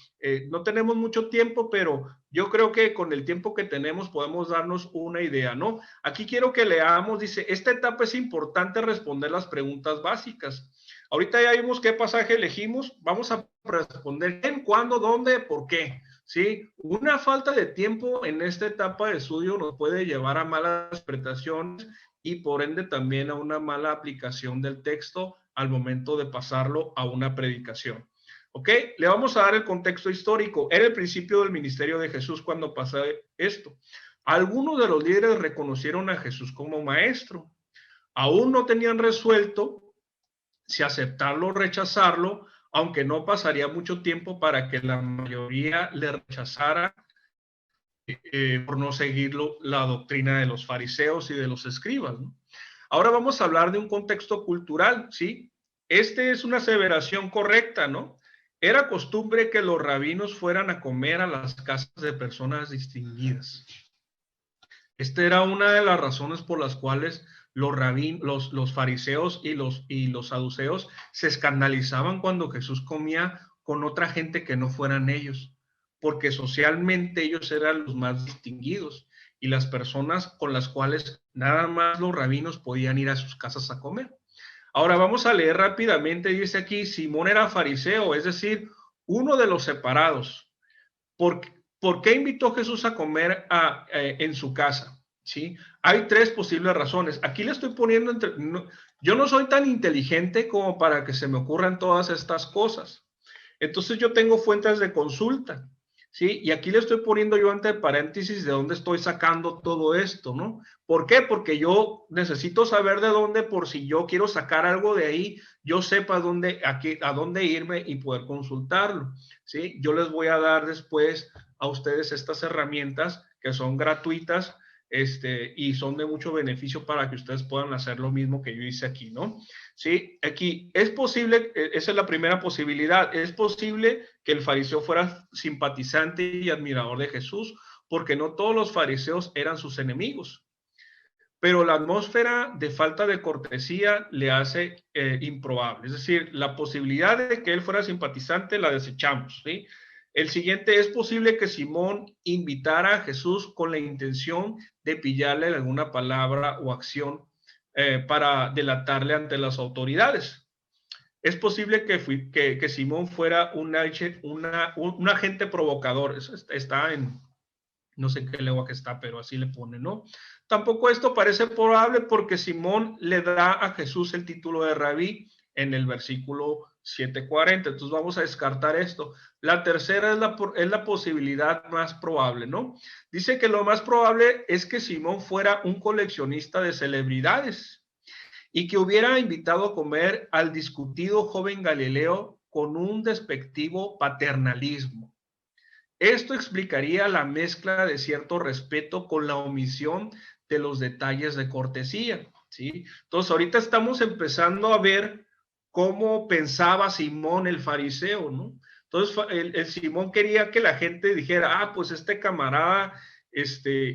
no tenemos mucho tiempo, pero yo creo que con el tiempo que tenemos podemos darnos una idea, ¿no? Aquí quiero que leamos, dice, esta etapa es importante responder las preguntas básicas. Ahorita ya vimos qué pasaje elegimos, vamos a responder en cuándo, dónde, por qué, ¿sí? Una falta de tiempo en esta etapa de estudio nos puede llevar a malas interpretaciones y por ende también a una mala aplicación del texto al momento de pasarlo a una predicación. ¿Ok? Le vamos a dar el contexto histórico. Era el principio del ministerio de Jesús cuando pasa esto. Algunos de los líderes reconocieron a Jesús como maestro. Aún no tenían resuelto si aceptarlo o rechazarlo, aunque no pasaría mucho tiempo para que la mayoría le rechazara por no seguir la doctrina de los fariseos y de los escribas, ¿no? Ahora vamos a hablar de un contexto cultural, ¿sí? Este es una aseveración correcta, ¿no? Era costumbre que los rabinos fueran a comer a las casas de personas distinguidas. Esta era una de las razones por las cuales los fariseos y los saduceos se escandalizaban cuando Jesús comía con otra gente que no fueran ellos, porque socialmente ellos eran los más distinguidos y las personas con las cuales nada más los rabinos podían ir a sus casas a comer. Ahora vamos a leer rápidamente, dice aquí, Simón era fariseo, es decir, uno de los separados. ¿Por qué invitó Jesús a comer en su casa? ¿sí? Hay tres posibles razones. Aquí le estoy poniendo yo no soy tan inteligente como para que se me ocurran todas estas cosas. Entonces yo tengo fuentes de consulta, ¿sí? Y aquí le estoy poniendo yo entre paréntesis de dónde estoy sacando todo esto, ¿no? ¿Por qué? Porque yo necesito saber de dónde, por si yo quiero sacar algo de ahí, yo sepa a dónde irme y poder consultarlo, ¿sí? Yo les voy a dar después a ustedes estas herramientas que son gratuitas, y son de mucho beneficio para que ustedes puedan hacer lo mismo que yo hice aquí, ¿no? Sí, aquí es posible, esa es la primera posibilidad, es posible que el fariseo fuera simpatizante y admirador de Jesús, porque no todos los fariseos eran sus enemigos, pero la atmósfera de falta de cortesía le hace improbable, es decir, la posibilidad de que él fuera simpatizante la desechamos, ¿sí? El siguiente, es posible que Simón invitara a Jesús con la intención de pillarle alguna palabra o acción para delatarle ante las autoridades. Es posible que Simón fuera un agente provocador. Eso está en, no sé en qué lengua que está, pero así le pone, ¿no? Tampoco esto parece probable porque Simón le da a Jesús el título de rabí en el versículo 7:40. Entonces vamos a descartar esto. La tercera es la posibilidad más probable, ¿no? Dice que lo más probable es que Simón fuera un coleccionista de celebridades y que hubiera invitado a comer al discutido joven Galileo con un despectivo paternalismo. Esto explicaría la mezcla de cierto respeto con la omisión de los detalles de cortesía, ¿sí? Entonces, ahorita estamos empezando a ver cómo pensaba Simón el fariseo, ¿no? Entonces, el Simón quería que la gente dijera, pues este camarada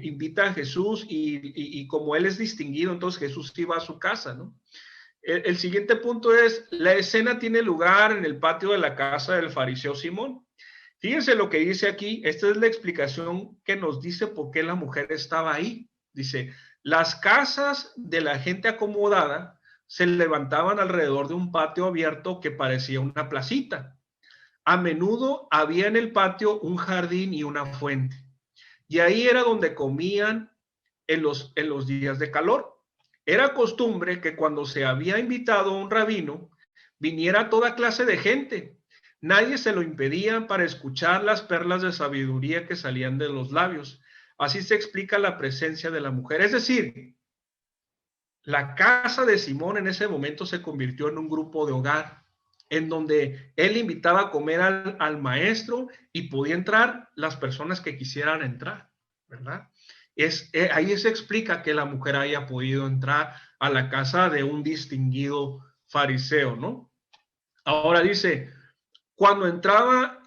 invita a Jesús y como él es distinguido, entonces Jesús iba a su casa, ¿no? El siguiente punto es, la escena tiene lugar en el patio de la casa del fariseo Simón. Fíjense lo que dice aquí, esta es la explicación que nos dice por qué la mujer estaba ahí. Dice, las casas de la gente acomodada se levantaban alrededor de un patio abierto que parecía una placita. A menudo había en el patio un jardín y una fuente. Y ahí era donde comían en los días de calor. Era costumbre que cuando se había invitado a un rabino, viniera toda clase de gente. Nadie se lo impedía para escuchar las perlas de sabiduría que salían de los labios. Así se explica la presencia de la mujer. Es decir, la casa de Simón en ese momento se convirtió en un grupo de hogar, en donde él invitaba a comer al maestro y podía entrar las personas que quisieran entrar, ¿verdad? Ahí se explica que la mujer haya podido entrar a la casa de un distinguido fariseo, ¿no? Ahora dice, cuando entraba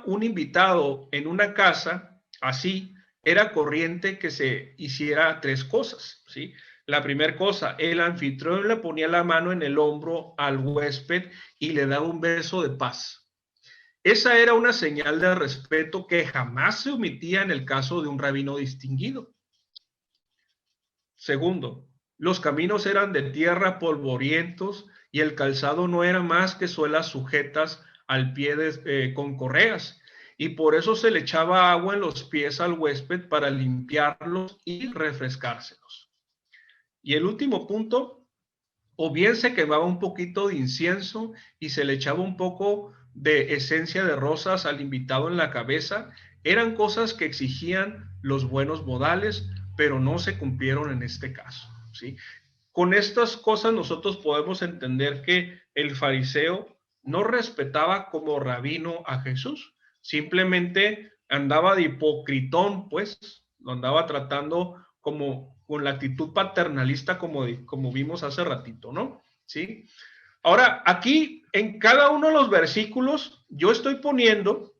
un invitado en una casa, así, era corriente que se hiciera tres cosas, ¿sí? La primera cosa, el anfitrión le ponía la mano en el hombro al huésped y le daba un beso de paz. Esa era una señal de respeto que jamás se omitía en el caso de un rabino distinguido. Segundo, los caminos eran de tierra polvorientos y el calzado no era más que suelas sujetas al pie con correas, y por eso se le echaba agua en los pies al huésped para limpiarlos y refrescárselos. Y el último punto, o bien se quemaba un poquito de incienso y se le echaba un poco de esencia de rosas al invitado en la cabeza. Eran cosas que exigían los buenos modales, pero no se cumplieron en este caso, ¿sí? Con estas cosas nosotros podemos entender que el fariseo no respetaba como rabino a Jesús, simplemente andaba de hipocritón, pues, lo andaba tratando como con la actitud paternalista como vimos hace ratito, ¿no? ¿Sí? Ahora, aquí en cada uno de los versículos yo estoy poniendo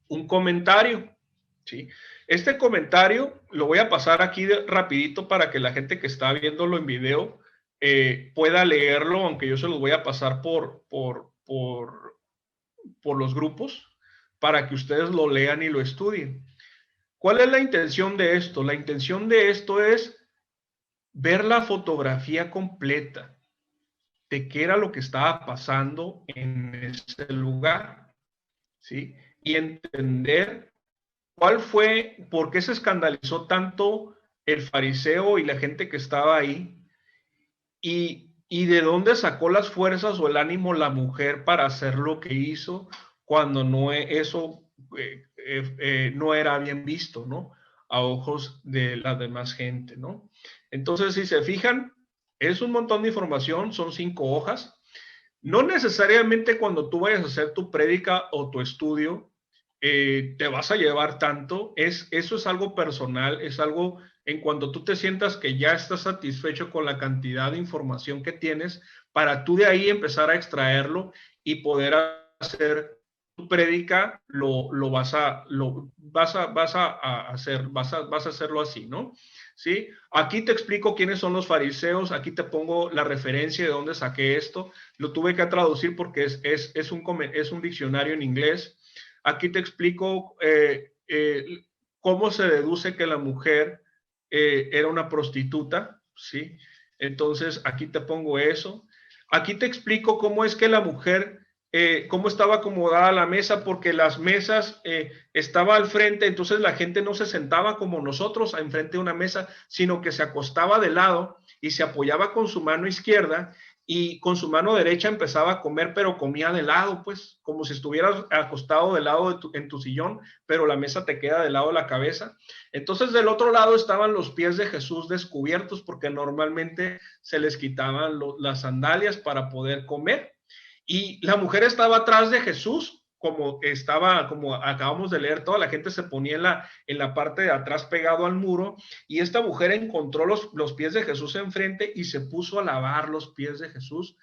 un comentario, ¿sí? Este comentario lo voy a pasar aquí rapidito para que la gente que está viéndolo en video pueda leerlo, aunque yo se los voy a pasar por los grupos para que ustedes lo lean y lo estudien. ¿Cuál es la intención de esto? La intención de esto es ver la fotografía completa de qué era lo que estaba pasando en ese lugar, ¿sí? Y entender por qué se escandalizó tanto el fariseo y la gente que estaba ahí? Y de dónde sacó las fuerzas o el ánimo la mujer para hacer lo que hizo cuando eso no era bien visto, ¿no? A ojos de la demás gente, ¿no? Entonces, si se fijan, es un montón de información, son 5 hojas. No necesariamente cuando tú vayas a hacer tu prédica o tu estudio, te vas a llevar tanto. Eso es algo personal, es algo en cuanto tú te sientas que ya estás satisfecho con la cantidad de información que tienes, para tú de ahí empezar a extraerlo y poder hacer tu prédica, vas a hacerlo así, ¿no? ¿Sí? Aquí te explico quiénes son los fariseos, aquí te pongo la referencia de dónde saqué esto, lo tuve que traducir porque es un diccionario en inglés. Aquí te explico cómo se deduce que la mujer era una prostituta, ¿sí? Entonces, aquí te pongo eso. Aquí te explico cómo es que la mujer, cómo estaba acomodada la mesa, porque las mesas estaba al frente, entonces la gente no se sentaba como nosotros enfrente de una mesa, sino que se acostaba de lado y se apoyaba con su mano izquierda y con su mano derecha empezaba a comer, pero comía de lado, pues, como si estuvieras acostado de lado en tu sillón, pero la mesa te queda del lado de la cabeza. Entonces, del otro lado estaban los pies de Jesús descubiertos, porque normalmente se les quitaban las sandalias para poder comer. Y la mujer estaba atrás de Jesús, como acabamos de leer, toda la gente se ponía en la parte de atrás pegado al muro, y esta mujer encontró los pies de Jesús enfrente y se puso a lavar los pies de Jesús.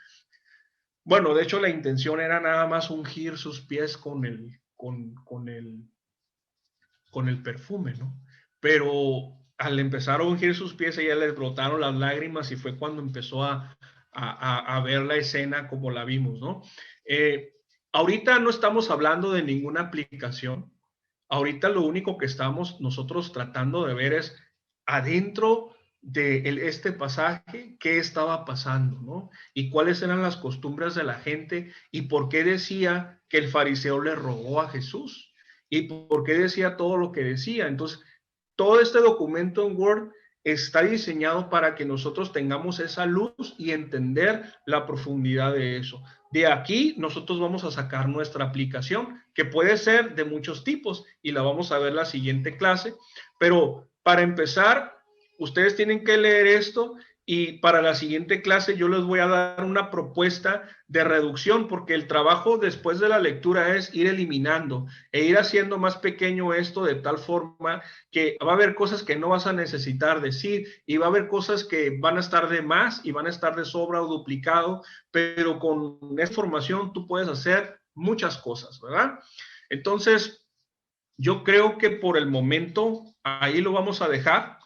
Bueno, de hecho la intención era nada más ungir sus pies con el perfume, ¿no? Pero al empezar a ungir sus pies, ella les brotaron las lágrimas y fue cuando empezó a ver la escena como la vimos, ¿no? Ahorita no estamos hablando de ninguna aplicación. Ahorita lo único que estamos nosotros tratando de ver es adentro de este pasaje qué estaba pasando, ¿no? Y cuáles eran las costumbres de la gente y por qué decía que el fariseo le rogó a Jesús y por qué decía todo lo que decía. Entonces, todo este documento en Word está diseñado para que nosotros tengamos esa luz y entender la profundidad de eso. De aquí nosotros vamos a sacar nuestra aplicación, que puede ser de muchos tipos y la vamos a ver la siguiente clase, pero para empezar, ustedes tienen que leer esto y para la siguiente clase yo les voy a dar una propuesta de reducción, porque el trabajo después de la lectura es ir eliminando e ir haciendo más pequeño esto de tal forma que va a haber cosas que no vas a necesitar decir y va a haber cosas que van a estar de más y van a estar de sobra o duplicado, pero con esta información tú puedes hacer muchas cosas, ¿verdad? Entonces, yo creo que por el momento ahí lo vamos a dejar.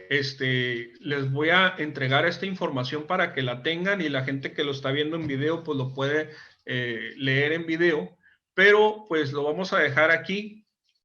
Les voy a entregar esta información para que la tengan y la gente que lo está viendo en video pues lo puede leer en video, pero pues lo vamos a dejar aquí